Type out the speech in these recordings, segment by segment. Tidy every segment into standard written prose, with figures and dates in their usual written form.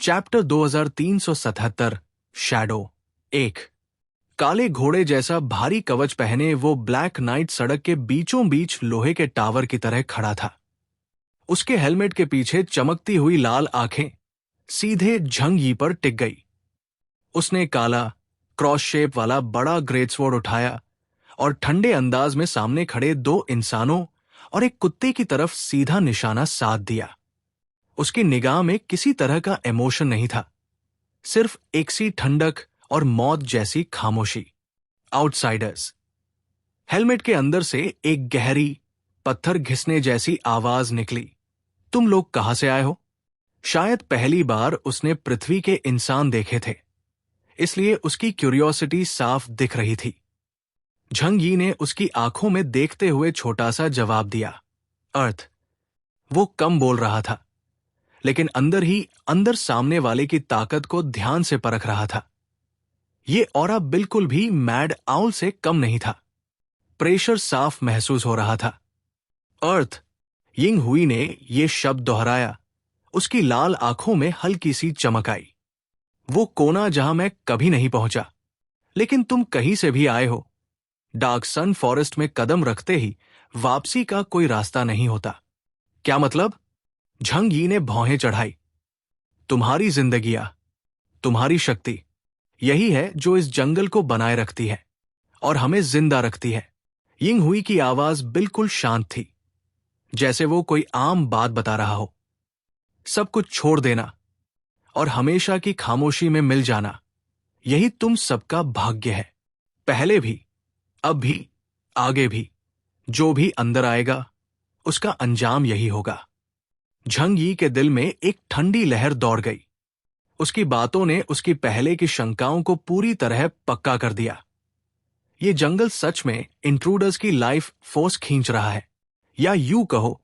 Chapter 2377 shadow. 1। काले घोड़े जैसा भारी कवच पहने वो ब्लैक नाइट सड़क के बीचों बीच लोहे के टावर की तरह खड़ा था। उसके हेलमेट के पीछे चमकती हुई लाल आंखें सीधे झंग यी पर टिक गई। उसने काला क्रॉस शेप वाला बड़ा ग्रेट स्वॉर्ड उठाया और ठंडे अंदाज में सामने खड़े दो इंसानों और एक कुत्ते की तरफ सीधा निशाना साध दिया। उसकी निगाह में किसी तरह का इमोशन नहीं था, सिर्फ एक सी ठंडक और मौत जैसी खामोशी। आउटसाइडर्स। हेलमेट के अंदर से एक गहरी पत्थर घिसने जैसी आवाज निकली। तुम लोग कहां से आए हो? शायद पहली बार उसने पृथ्वी के इंसान देखे थे, इसलिए उसकी क्यूरियोसिटी साफ दिख रही थी। झंग यी ने उसकी आंखों में देखते हुए छोटा सा जवाब दिया, अर्थ। वो कम बोल रहा था, लेकिन अंदर ही अंदर सामने वाले की ताकत को ध्यान से परख रहा था। ये ऑरा बिल्कुल भी मैड आउल से कम नहीं था। प्रेशर साफ महसूस हो रहा था। अर्थ। यिंग हुई ने यह शब्द दोहराया। उसकी लाल आंखों में हल्की सी चमक आई। वो कोना जहां मैं कभी नहीं पहुंचा, लेकिन तुम कहीं से भी आए हो। डार्क सन फॉरेस्ट में कदम रखते ही वापसी का कोई रास्ता नहीं होता। क्या मतलब? झंग यी ने भौहें चढ़ाई। तुम्हारी जिंदगियां, तुम्हारी शक्ति, यही है जो इस जंगल को बनाए रखती है और हमें जिंदा रखती है। यिंग हुई की आवाज बिल्कुल शांत थी, जैसे वो कोई आम बात बता रहा हो। सब कुछ छोड़ देना और हमेशा की खामोशी में मिल जाना, यही तुम सबका भाग्य है। पहले भी, अब भी, आगे भी। जो भी अंदर आएगा उसका अंजाम यही होगा। झंग यी के दिल में एक ठंडी लहर दौड़ गई। उसकी बातों ने उसकी पहले की शंकाओं को पूरी तरह पक्का कर दिया। ये जंगल सच में इंट्रूडर्स की लाइफ फोर्स खींच रहा है, या यूं कहो,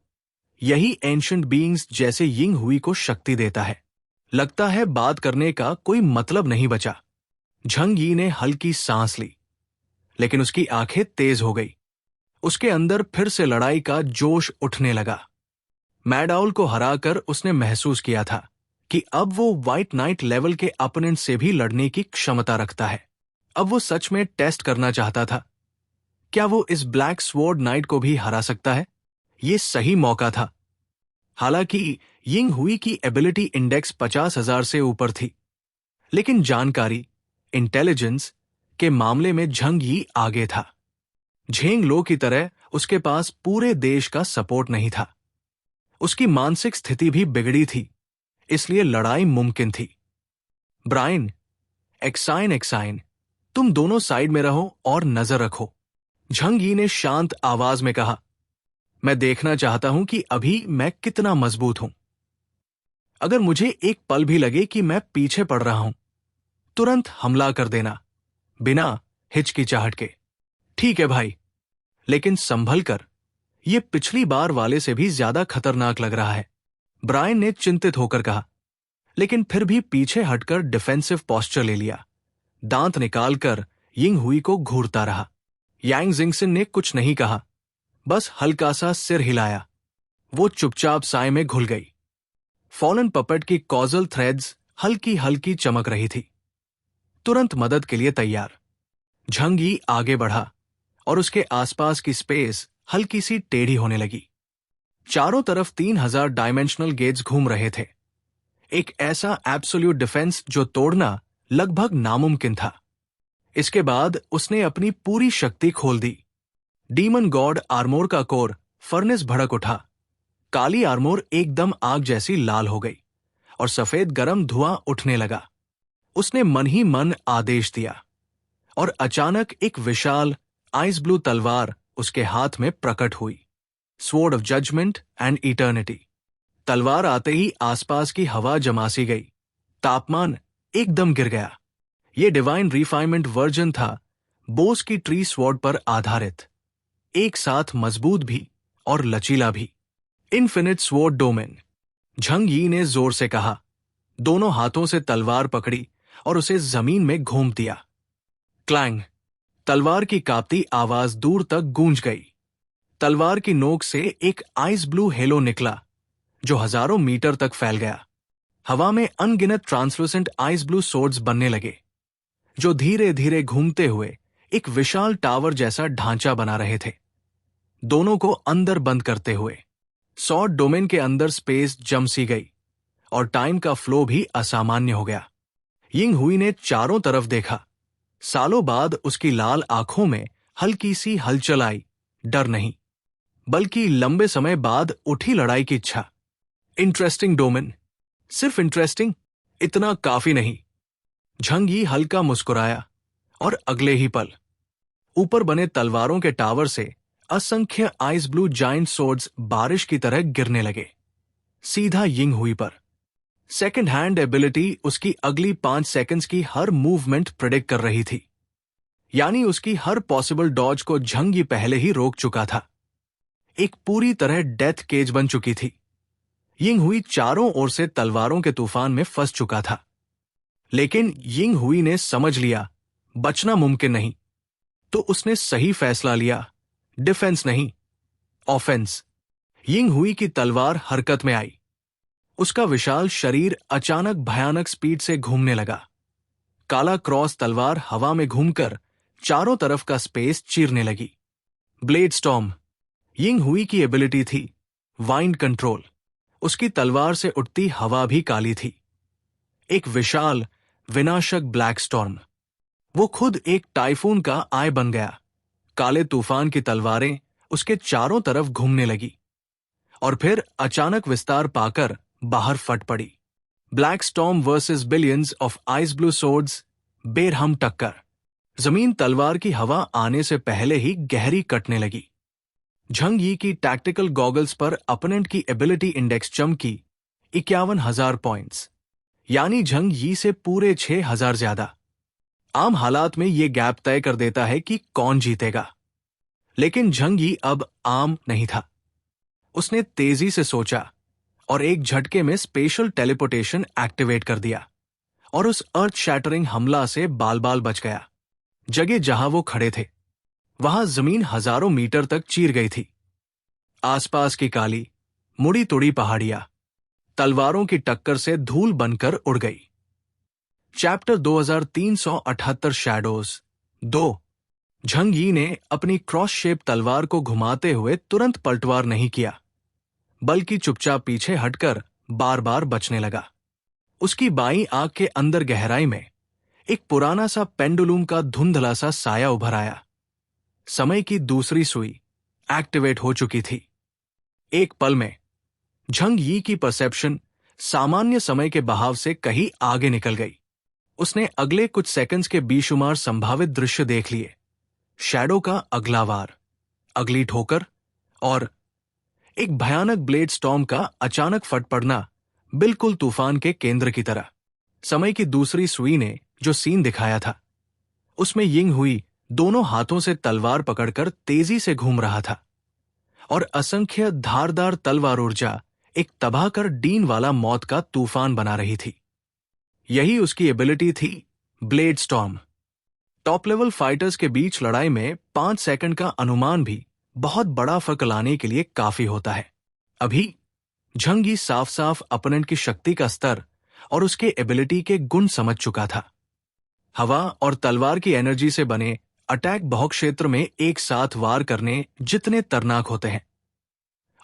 यही एंशिएंट बीइंग्स जैसे यिंग हुई को शक्ति देता है। लगता है बात करने का कोई मतलब नहीं बचा। झंग यी ने हल्की सांस ली, लेकिन उसकी आंखें तेज हो गई। उसके अंदर फिर से लड़ाई का जोश उठने लगा। मैड आउल को हराकर उसने महसूस किया था कि अब वो व्हाइट नाइट लेवल के अपोनेंट से भी लड़ने की क्षमता रखता है। अब वो सच में टेस्ट करना चाहता था, क्या वो इस ब्लैक स्वॉर्ड नाइट को भी हरा सकता है? ये सही मौका था। हालांकि यिंग हुई की एबिलिटी इंडेक्स 50,000 से ऊपर थी, लेकिन जानकारी, इंटेलिजेंस के मामले में झंग यी आगे था। झेंग लो की तरह उसके पास पूरे देश का सपोर्ट नहीं था। उसकी मानसिक स्थिति भी बिगड़ी थी, इसलिए लड़ाई मुमकिन थी। ब्रायन, एक्साइन, तुम दोनों साइड में रहो और नजर रखो, झंग यी ने शांत आवाज में कहा। मैं देखना चाहता हूं कि अभी मैं कितना मजबूत हूं। अगर मुझे एक पल भी लगे कि मैं पीछे पड़ रहा हूं, तुरंत हमला कर देना, बिना हिचकिचाहट के। ठीक है भाई, लेकिन संभल कर, यह पिछली बार वाले से भी ज्यादा खतरनाक लग रहा है, ब्रायन ने चिंतित होकर कहा, लेकिन फिर भी पीछे हटकर डिफेंसिव पोस्चर ले लिया। दांत निकालकर यिंग हुई को घूरता रहा। यांग जिंगसन ने कुछ नहीं कहा, बस हल्का सा सिर हिलाया। वो चुपचाप साए में घुल गई। फॉलन पपेट की कॉजल थ्रेड्स हल्की हल्की चमक रही थी, तुरंत मदद के लिए तैयार। झंग यी आगे बढ़ा और उसके आसपास की स्पेस हल्की सी टेढ़ी होने लगी। चारों तरफ 3000 डायमेंशनल गेट्स घूम रहे थे। एक ऐसा एब्सोल्यूट डिफेंस जो तोड़ना लगभग नामुमकिन था। इसके बाद उसने अपनी पूरी शक्ति खोल दी। डीमन गॉड आर्मोर का कोर फर्नेस भड़क उठा। काली आर्मोर एकदम आग जैसी लाल हो गई और सफेद गरम धुआं उठने लगा। उसने मन ही मन आदेश दिया और अचानक एक विशाल आइस ब्लू तलवार उसके हाथ में प्रकट हुई। Sword of judgement and eternity. तलवार आते ही आसपास की हवा जमासी गई। तापमान एकदम गिर गया। यह डिवाइन रिफाइनमेंट वर्जन था, बोस की ट्री स्वॉर्ड पर आधारित, एक साथ मजबूत भी और लचीला भी। इन्फिनिट स्वॉर्ड डोमेन, झंग यी ने जोर से कहा। दोनों हाथों से तलवार पकड़ी और उसे जमीन में घूम दिया। क्लैंग, तलवार की कांपती आवाज दूर तक गूंज गई। तलवार की नोक से एक आइस ब्लू हेलो निकला जो हजारों मीटर तक फैल गया। हवा में अनगिनत ट्रांसलूसेंट आइस ब्लू सोर्ड्स बनने लगे, जो धीरे धीरे घूमते हुए एक विशाल टावर जैसा ढांचा बना रहे थे, दोनों को अंदर बंद करते हुए। सॉर्ड डोमेन के अंदर स्पेस जम सी गई और टाइम का फ्लो भी असामान्य हो गया। यिंग हुई ने चारों तरफ देखा। सालों बाद उसकी लाल आंखों में हल्की सी हलचल आई, डर नहीं, बल्कि लंबे समय बाद उठी लड़ाई की इच्छा। इंटरेस्टिंग डोमेन, सिर्फ इंटरेस्टिंग, इतना काफी नहीं। झंग यी हल्का मुस्कुराया और अगले ही पल ऊपर बने तलवारों के टावर से असंख्य आइस ब्लू जाइंट सोर्ड्स बारिश की तरह गिरने लगे, सीधा यिंग हुई पर। सेकंड हैंड एबिलिटी उसकी अगली 5 सेकंड्स की हर मूवमेंट प्रेडिक्ट कर रही थी, यानी उसकी हर पॉसिबल डॉज को झंग यी पहले ही रोक चुका था। एक पूरी तरह डेथ केज बन चुकी थी। यिंग हुई चारों ओर से तलवारों के तूफान में फंस चुका था, लेकिन यिंग हुई ने समझ लिया बचना मुमकिन नहीं, तो उसने सही फैसला लिया, डिफेंस नहीं, ऑफेंस। यिंग हुई की तलवार हरकत में आई। उसका विशाल शरीर अचानक भयानक स्पीड से घूमने लगा। काला क्रॉस तलवार हवा में घूमकर चारों तरफ का स्पेस चीरने लगी। ब्लेड स्टॉर्म यिंग हुई की एबिलिटी थी, वाइंड कंट्रोल। उसकी तलवार से उठती हवा भी काली थी, एक विशाल विनाशक ब्लैक स्टॉर्म। वो खुद एक टाइफून का आय बन गया। काले तूफान की तलवारें उसके चारों तरफ घूमने लगी और फिर अचानक विस्तार पाकर बाहर फट पड़ी। Black storm versus billions of ice blue swords, बेरहम टक्कर। जमीन तलवार की हवा आने से पहले ही गहरी कटने लगी। झंग यी की टैक्टिकल गॉगल्स पर अपोनेंट की एबिलिटी इंडेक्स चमकी 51,000 पॉइंट्स, यानी झंग यी से पूरे 6,000 ज्यादा। आम हालात में यह गैप तय कर देता है कि कौन जीतेगा, लेकिन झंग यी अब आम नहीं था। उसने तेजी से सोचा और एक झटके में स्पेशल टेलीपोर्टेशन एक्टिवेट कर दिया और उस अर्थ शैटरिंग हमला से बाल बाल बच गया। जगह जहां वो खड़े थे वहां जमीन हजारों मीटर तक चीर गई थी। आसपास की काली मुड़ी तुड़ी पहाड़ियां तलवारों की टक्कर से धूल बनकर उड़ गई। Chapter 2378 shadows 2। झंग यी ने अपनी क्रॉस शेप तलवार को घुमाते हुए तुरंत पलटवार नहीं किया, बल्कि चुपचाप पीछे हटकर बार बार बचने लगा। उसकी बाईं आंख के अंदर गहराई में एक पुराना सा पेंडुलम का धुंधला सा साया उभर आया। समय की दूसरी सुई एक्टिवेट हो चुकी थी। एक पल में झंग यी की परसेप्शन सामान्य समय के बहाव से कहीं आगे निकल गई। उसने अगले कुछ सेकंड्स के बेशुमार संभावित दृश्य देख लिए। शैडो का अगला वार, अगली ठोकर और एक भयानक ब्लेड स्टॉर्म का अचानक फट पड़ना, बिल्कुल तूफान के केंद्र की तरह। समय की दूसरी सुई ने जो सीन दिखाया था उसमें यिंग हुई दोनों हाथों से तलवार पकड़कर तेजी से घूम रहा था और असंख्य धारदार तलवार ऊर्जा एक तबाह कर डीन वाला मौत का तूफान बना रही थी। यही उसकी एबिलिटी थी, blade storm. Top level fighters के बीच लड़ाई में 5 सेकंड का अनुमान भी बहुत बड़ा फर्क लाने के लिए काफी होता है। अभी झंग यी साफ साफ अपोनेंट की शक्ति का स्तर और उसके एबिलिटी के गुण समझ चुका था। हवा और तलवार की एनर्जी से बने अटैक बहु क्षेत्र में एक साथ वार करने जितने तरनाक होते हैं,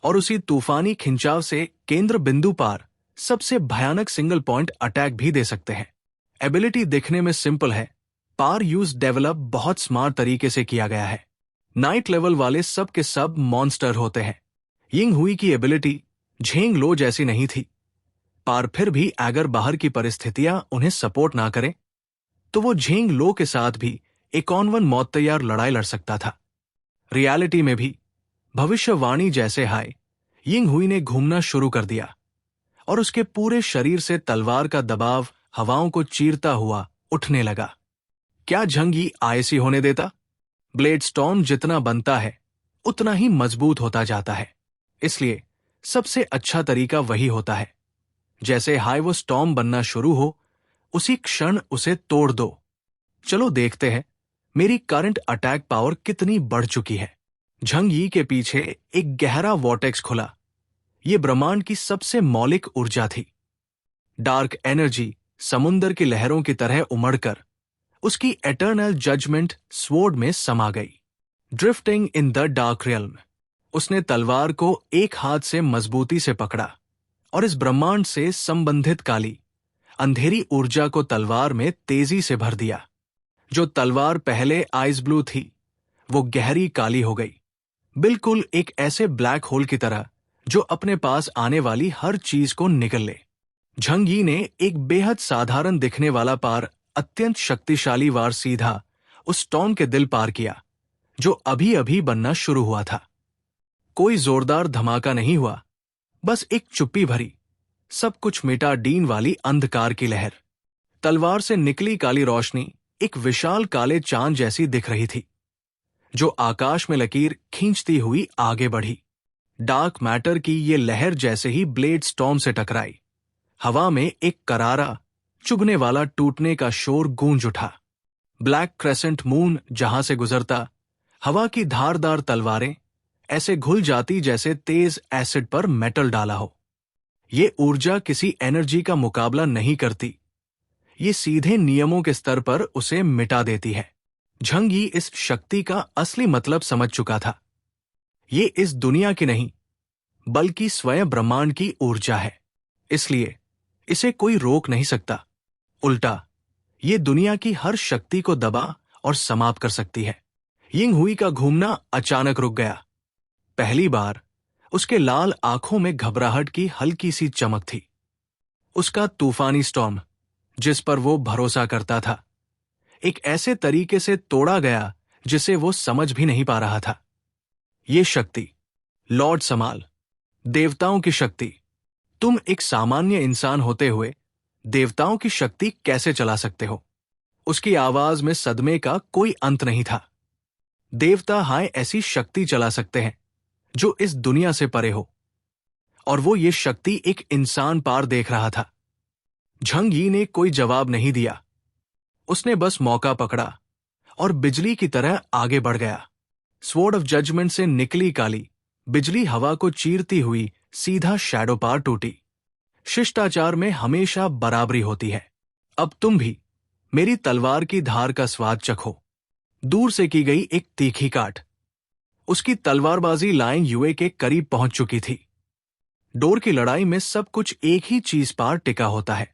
और उसी तूफानी खिंचाव से केंद्र बिंदु पार सबसे भयानक सिंगल पॉइंट अटैक भी दे सकते हैं। एबिलिटी दिखने में सिंपल है, पार यूज डेवलप बहुत स्मार्ट तरीके से किया गया है। नाइट लेवल वाले सब के सब मॉन्स्टर होते हैं। यिंग हुई की एबिलिटी झेंग लो जैसी नहीं थी, पार फिर भी अगर बाहर की परिस्थितियां उन्हें सपोर्ट ना करें तो वो झेंग लो के साथ भी एक ऑन वन मौत तैयार लड़ाई लड़ सकता था। रियलिटी में भी भविष्यवाणी जैसे हाय यिंग हुई ने घूमना शुरू कर दिया और उसके पूरे शरीर से तलवार का दबाव हवाओं को चीरता हुआ उठने लगा। क्या झंग यी आयसी होने देता? ब्लेड स्टॉर्म जितना बनता है उतना ही मजबूत होता जाता है, इसलिए सबसे अच्छा तरीका वही होता है, जैसे हाय वो स्टॉर्म बनना शुरू हो उसी क्षण उसे तोड़ दो। चलो देखते हैं मेरी करंट अटैक पावर कितनी बढ़ चुकी है। झंग यी के पीछे एक गहरा वॉर्टेक्स खुला। ये ब्रह्मांड की सबसे मौलिक ऊर्जा थी। डार्क एनर्जी समुंदर की लहरों की तरह उमड़कर उसकी एटर्नल जजमेंट स्वॉर्ड में समा गई। Drifting in the dark realm, उसने तलवार को एक हाथ से मजबूती से पकड़ा और इस ब्रह्मांड से संबंधित काली अंधेरी ऊर्जा को तलवार में तेजी से भर दिया। जो तलवार पहले आइस ब्लू थी वो गहरी काली हो गई, बिल्कुल एक ऐसे ब्लैक होल की तरह जो अपने पास आने वाली हर चीज को निगल ले। झंग यी ने एक बेहद साधारण दिखने वाला पार अत्यंत शक्तिशाली वार सीधा उस स्टॉर्म के दिल पार किया जो अभी अभी बनना शुरू हुआ था। कोई जोरदार धमाका नहीं हुआ, बस एक चुप्पी भरी, सब कुछ मिटा डीन वाली अंधकार की लहर। तलवार से निकली काली रोशनी एक विशाल काले चांद जैसी दिख रही थी जो आकाश में लकीर खींचती हुई आगे बढ़ी। डार्क मैटर की ये लहर जैसे ही ब्लेड स्टॉर्म से टकराई, हवा में एक करारा चुभने वाला टूटने का शोर गूंज उठा। ब्लैक क्रेसेंट मून जहां से गुजरता, हवा की धारदार तलवारें ऐसे घुल जाती जैसे तेज एसिड पर मेटल डाला हो। ये ऊर्जा किसी एनर्जी का मुकाबला नहीं करती, ये सीधे नियमों के स्तर पर उसे मिटा देती है। झंग यी इस शक्ति का असली मतलब समझ चुका था। ये इस दुनिया की नहीं बल्कि स्वयं ब्रह्मांड की ऊर्जा है, इसलिए इसे कोई रोक नहीं सकता। उल्टा ये दुनिया की हर शक्ति को दबा और समाप्त कर सकती है। यिंग हुई का घूमना अचानक रुक गया। पहली बार उसके लाल आंखों में घबराहट की हल्की सी चमक थी। उसका तूफानी स्टॉर्म जिस पर वो भरोसा करता था एक ऐसे तरीके से तोड़ा गया जिसे वो समझ भी नहीं पा रहा था। ये शक्ति, लॉर्ड समाल, देवताओं की शक्ति, तुम एक सामान्य इंसान होते हुए देवताओं की शक्ति कैसे चला सकते हो? उसकी आवाज में सदमे का कोई अंत नहीं था। देवता हाय ऐसी शक्ति चला सकते हैं जो इस दुनिया से परे हो, और वो ये शक्ति एक इंसान पार देख रहा था। झंग यी ने कोई जवाब नहीं दिया, उसने बस मौका पकड़ा और बिजली की तरह आगे बढ़ गया। स्वॉर्ड ऑफ जजमेंट से निकली काली बिजली हवा को चीरती हुई सीधा शैडो पार टूटी। शिष्टाचार में हमेशा बराबरी होती है। अब तुम भी मेरी तलवार की धार का स्वाद चखो। दूर से की गई एक तीखी काट, उसकी तलवारबाजी लाइन युए के करीब पहुंच चुकी थी। डोर की लड़ाई में सब कुछ एक ही चीज पार टिका होता है।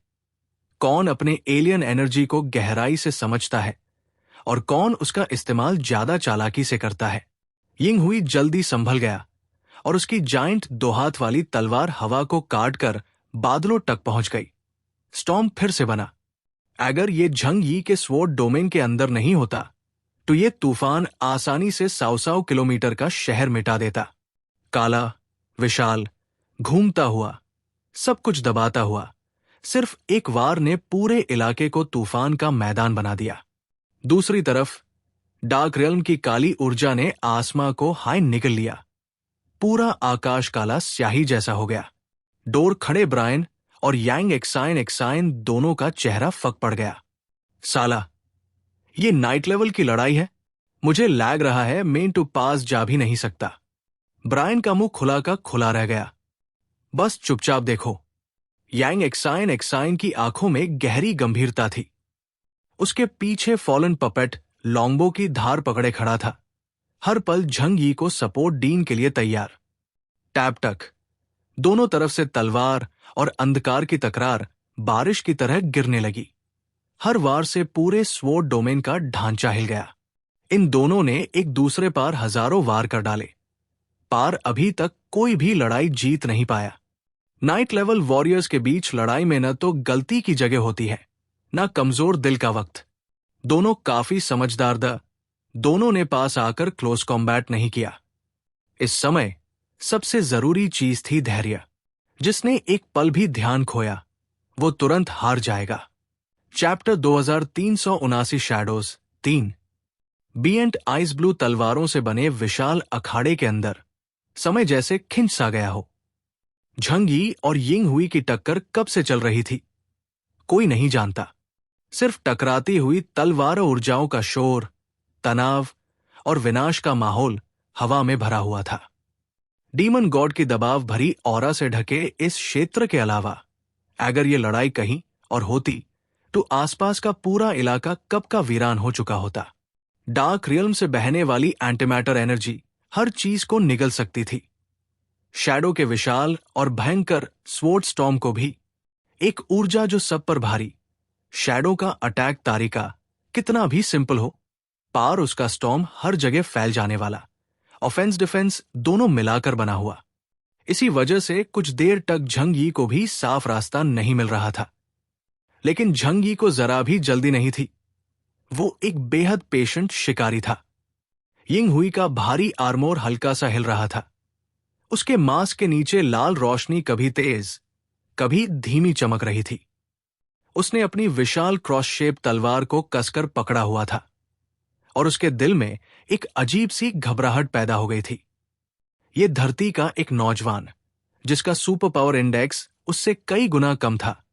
कौन अपने एलियन एनर्जी को गहराई से समझता है और कौन उसका इस्तेमाल ज्यादा चालाकी से करता है। यिंग हुई जल्दी संभल गया और उसकी जाइंट 2 हाथ वाली तलवार हवा को काटकर बादलों तक पहुंच गई। स्टॉर्म फिर से बना। अगर ये झंग यी के स्वॉर्ड डोमेन के अंदर नहीं होता तो ये तूफान आसानी से 100 किलोमीटर का शहर मिटा देता। काला, विशाल, घूमता हुआ, सब कुछ दबाता हुआ, सिर्फ एक वार ने पूरे इलाके को तूफान का मैदान बना दिया। दूसरी तरफ डार्क रियल्म की काली ऊर्जा ने आसमां को हाय निगल लिया। पूरा आकाश काला स्याही जैसा हो गया। डोर खड़े ब्रायन और यांग एक्साइन दोनों का चेहरा फक पड़ गया। साला, ये नाइट लेवल की लड़ाई है। मुझे लैग रहा है, मेन टू पास जा भी नहीं सकता। ब्रायन का मुंह खुला का खुला रह गया। बस चुपचाप देखो। यांग एक्साइन की आंखों में गहरी गंभीरता थी। उसके पीछे फॉलन पपेट लॉन्गबो की धार पकड़े खड़ा था, हर पल झंग यी को सपोर्ट डीन के लिए तैयार। टैप टक, दोनों तरफ से तलवार और अंधकार की तकरार बारिश की तरह गिरने लगी। हर वार से पूरे स्वॉर्ड डोमेन का ढांचा हिल गया। इन दोनों ने एक दूसरे पार हजारों वार कर डाले। पार अभी तक कोई भी लड़ाई जीत नहीं पाया। नाइट लेवल वॉरियर्स के बीच लड़ाई में न तो गलती की जगह होती है, न कमजोर दिल का वक्त। दोनों काफी समझदार दोनों ने पास आकर क्लोज कॉम्बैट नहीं किया। इस समय सबसे जरूरी चीज थी धैर्य। जिसने एक पल भी ध्यान खोया वो तुरंत हार जाएगा। Chapter 2379 shadows 3। बीएंट आइस ब्लू तलवारों से बने विशाल अखाड़े के अंदर समय जैसे खिंच सा गया हो। झंग यी और यिंग हुई की टक्कर कब से चल रही थी कोई नहीं जानता। सिर्फ टकराती हुई तलवार ऊर्जाओं का शोर, तनाव और विनाश का माहौल हवा में भरा हुआ था। डीमन गॉड की दबाव भरी ऑरा से ढके इस क्षेत्र के अलावा अगर ये लड़ाई कहीं और होती तो आसपास का पूरा इलाका कब का वीरान हो चुका होता। डार्क रियल्म से बहने वाली एंटीमैटर एनर्जी हर चीज को निगल सकती थी। शैडो के विशाल और भयंकर स्वॉर्ड स्टॉर्म को भी, एक ऊर्जा जो सब पर भारी। शैडो का अटैक तारिका कितना भी सिंपल हो, पार उसका स्टॉर्म हर जगह फैल जाने वाला, ऑफेंस डिफेंस दोनों मिलाकर बना हुआ। इसी वजह से कुछ देर तक झंग यी को भी साफ रास्ता नहीं मिल रहा था। लेकिन झंग यी को जरा भी जल्दी नहीं थी। वो एक बेहद पेशेंट शिकारी था। यिंग हुई का भारी आर्मोर हल्का सा हिल रहा था। उसके मास्क के नीचे लाल रोशनी कभी तेज, कभी धीमी चमक रही थी। उसने अपनी विशाल क्रॉस शेप तलवार को कसकर पकड़ा हुआ था और उसके दिल में एक अजीब सी घबराहट पैदा हो गई थी। ये धरती का एक नौजवान, जिसका सुपर पावर इंडेक्स उससे कई गुना कम था,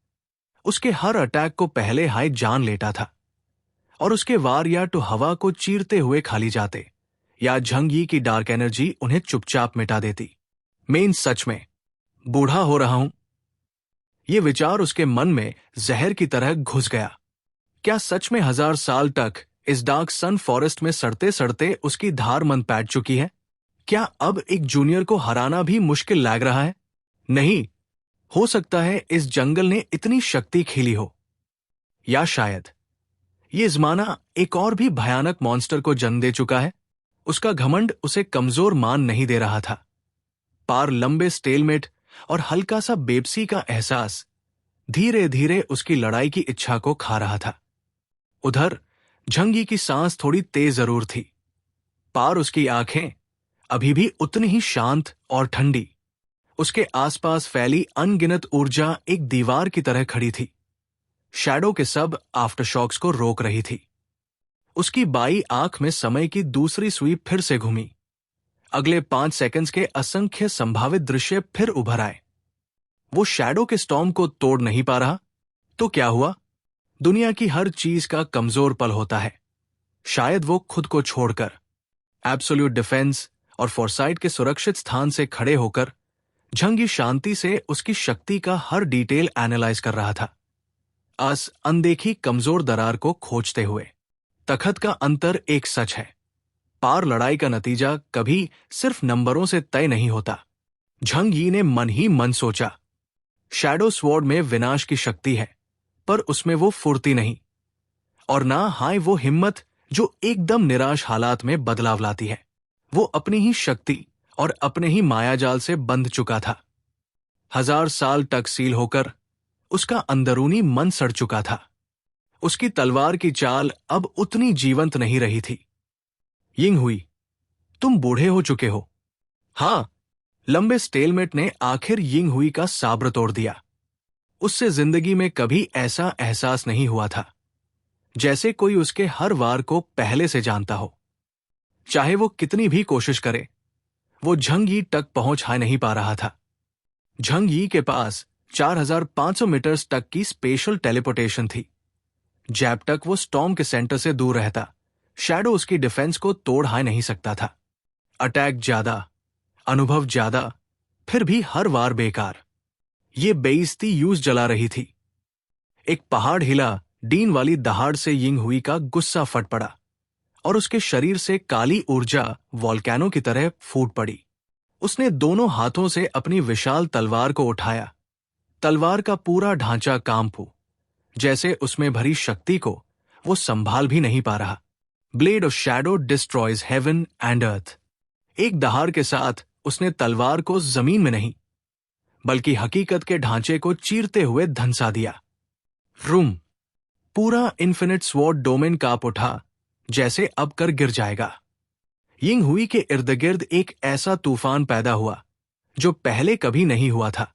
उसके हर अटैक को पहले हाई जान लेता था और उसके वार या तो हवा को चीरते हुए खाली जाते या झंग यी की डार्क एनर्जी उन्हें चुपचाप मिटा देती। मैं सच में बूढ़ा हो रहा हूं? ये विचार उसके मन में जहर की तरह घुस गया। क्या सच में 1000 साल तक इस डार्क सन फॉरेस्ट में सड़ते सड़ते उसकी धार मन पैट चुकी है? क्या अब एक जूनियर को हराना भी मुश्किल लग रहा है? नहीं, हो सकता है इस जंगल ने इतनी शक्ति खीली हो, या शायद ये जमाना एक और भी भयानक मॉन्स्टर को जन्म दे चुका है। उसका घमंड उसे कमजोर मान नहीं दे रहा था। पार लंबे स्टेलमेट और हल्का सा बेबसी का एहसास धीरे धीरे उसकी लड़ाई की इच्छा को खा रहा था। उधर झंग यी की सांस थोड़ी तेज जरूर थी। पार उसकी आंखें अभी भी उतनी ही शांत और ठंडी। उसके आसपास फैली अनगिनत ऊर्जा एक दीवार की तरह खड़ी थी, शैडो के सब आफ्टरशॉक्स को रोक रही थी। उसकी बाई आंख में समय की दूसरी सुई फिर से घूमी। अगले 5 सेकंड्स के असंख्य संभावित दृश्य फिर उभर आए। वो शैडो के स्टॉर्म को तोड़ नहीं पा रहा तो क्या हुआ? दुनिया की हर चीज का कमजोर पल होता है। शायद वो खुद को छोड़कर एब्सोल्यूट डिफेंस और फोरसाइट के सुरक्षित स्थान से खड़े होकर झंग यी शांति से उसकी शक्ति का हर डिटेल एनालाइज कर रहा था, अनदेखी कमजोर दरार को खोजते हुए। तखत का अंतर एक सच है, पार लड़ाई का नतीजा कभी सिर्फ नंबरों से तय नहीं होता। झंग यी ने मन ही मन सोचा, शैडो स्वॉर्ड में विनाश की शक्ति है, पर उसमें वो फुर्ती नहीं, और ना हाय वो हिम्मत जो एकदम निराश हालात में बदलाव लाती है। वो अपनी ही शक्ति और अपने ही मायाजाल से बंध चुका था। 1000 साल तक सील होकर उसका अंदरूनी मन सड़ चुका था। उसकी तलवार की चाल अब उतनी जीवंत नहीं रही थी। यिंग हुई, तुम बूढ़े हो चुके हो। हां, लंबे स्टेलमेट ने आखिर यिंग हुई का साब्र तोड़ दिया। उससे जिंदगी में कभी ऐसा एहसास नहीं हुआ था जैसे कोई उसके हर वार को पहले से जानता हो। चाहे वो कितनी भी कोशिश करे, वो झंग यी तक पहुंच नहीं पा रहा था। झंग यी के पास 4500 मीटर्स तक की स्पेशल टेलीपोर्टेशन थी। जैब तक वो स्टॉर्म के सेंटर से दूर रहता, शैडो उसकी डिफेंस को तोड़ नहीं सकता था। अटैक ज्यादा, अनुभव ज्यादा, फिर भी हर वार बेकार। ये बेइज्जती यूज जला रही थी। एक पहाड़ हिला, डीन वाली दहाड़ से यिंग हुई का गुस्सा फट पड़ा और उसके शरीर से काली ऊर्जा वॉल्केनो की तरह फूट पड़ी। उसने दोनों हाथों से अपनी विशाल तलवार को उठाया। तलवार का पूरा ढांचा कांपू, जैसे उसमें भरी शक्ति को वो संभाल भी नहीं पा रहा। Blade of shadow destroys heaven and earth. एक दहाड़ के साथ उसने तलवार को जमीन में नहीं, बल्कि हकीकत के ढांचे को चीरते हुए धंसा दिया। रूम, पूरा इन्फिनिट स्वॉर्ड डोमेन कांप उठा, जैसे अब कर गिर जाएगा। यिंग हुई के इर्द गिर्द एक ऐसा तूफान पैदा हुआ जो पहले कभी नहीं हुआ था।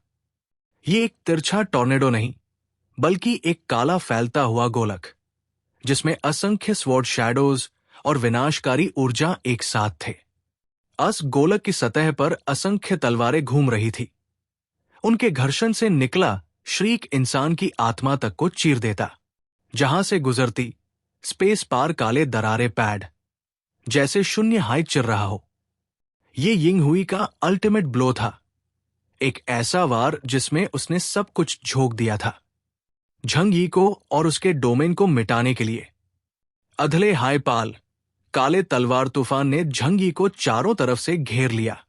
ये एक तिरछा टॉर्नेडो नहीं, बल्कि एक काला फैलता हुआ गोलक, जिसमें असंख्य स्वॉर्ड शैडोज और विनाशकारी ऊर्जा एक साथ थे। गोलक की सतह पर असंख्य तलवारें घूम रही थी। उनके घर्षण से निकला श्रीक इंसान की आत्मा तक को चीर देता। जहां से गुजरती, स्पेस पार काले दरारे पैड, जैसे शून्य हाइट चिर रहा हो। ये यिंग हुई का अल्टीमेट ब्लो था। एक ऐसा वार जिसमें उसने सब कुछ झोंक दिया था, झंग यी को और उसके डोमेन को मिटाने के लिए। अधले हायपाल, काले तलवार तूफान ने झंग यी को चारों तरफ से घेर लिया।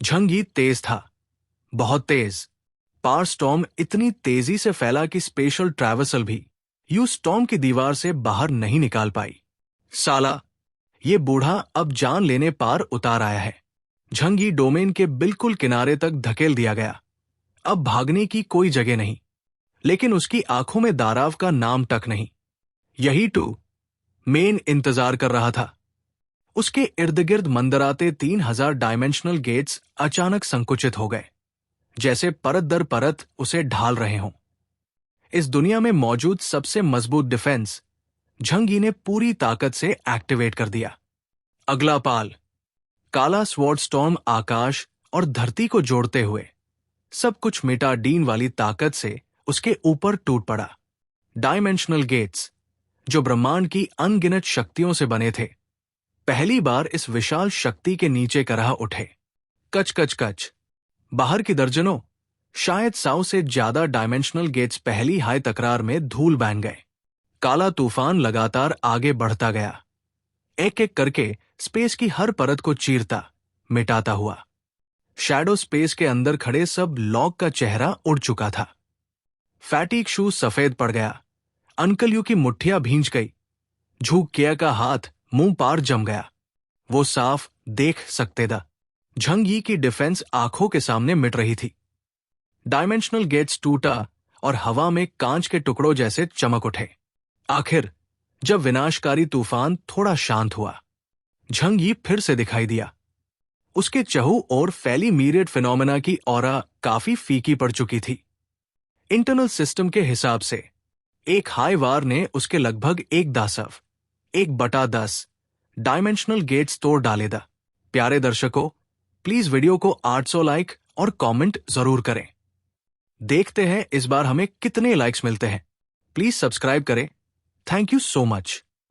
झंग यी तेज था, बहुत तेज। पार स्टॉर्म इतनी तेजी से फैला कि स्पेशल ट्रैवर्सल भी यू स्टॉर्म की दीवार से बाहर नहीं निकाल पाई। साला, ये बूढ़ा अब जान लेने पार उतार आया है। झंग यी डोमेन के बिल्कुल किनारे तक धकेल दिया गया। अब भागने की कोई जगह नहीं, लेकिन उसकी आंखों में दाराव का नाम तक नहीं। यही टू मेन इंतजार कर रहा था। उसके इर्द गिर्द मंदराते 3000 डायमेंशनल गेट्स अचानक संकुचित हो गए, जैसे परत दर परत उसे ढाल रहे हों। इस दुनिया में मौजूद सबसे मजबूत डिफेंस झंग यी ने पूरी ताकत से एक्टिवेट कर दिया। अगला पाल, काला स्वॉर्ड स्टॉर्म आकाश और धरती को जोड़ते हुए सब कुछ मिटाडीन वाली ताकत से उसके ऊपर टूट पड़ा। डायमेंशनल गेट्स, जो ब्रह्मांड की अनगिनत शक्तियों से बने थे, पहली बार इस विशाल शक्ति के नीचे करह उठे। कच कच कच, बाहर की दर्जनों, शायद 100 से ज्यादा डायमेंशनल गेट्स पहली हाई तकरार में धूल बन गए। काला तूफान लगातार आगे बढ़ता गया, एक एक करके स्पेस की हर परत को चीरता, मिटाता हुआ। शैडो स्पेस के अंदर खड़े सब लॉग का चेहरा उड़ चुका था। फैटिक शू सफेद पड़ गया, अंकल यू की मुट्ठियां भींच गई, झूक किया का हाथ मुंह पार जम गया। वो साफ देख सकते था, झंग यी की डिफेंस आंखों के सामने मिट रही थी। डायमेंशनल गेट्स टूटा और हवा में कांच के टुकड़ों जैसे चमक उठे। आखिर जब विनाशकारी तूफान थोड़ा शांत हुआ, झंग यी फिर से दिखाई दिया। उसके चहु और फैली मीरियड फिनोमेना की ऑरा काफी फीकी पड़ चुकी थी। इंटरनल सिस्टम के हिसाब से एक हाई वार ने उसके लगभग 1/10 डायमेंशनल गेट्स तोड़ डाले था। प्यारे दर्शकों, प्लीज वीडियो को 800 लाइक और कमेंट जरूर करें। देखते हैं इस बार हमें कितने लाइक्स मिलते हैं। प्लीज सब्सक्राइब करें। Thank you so much.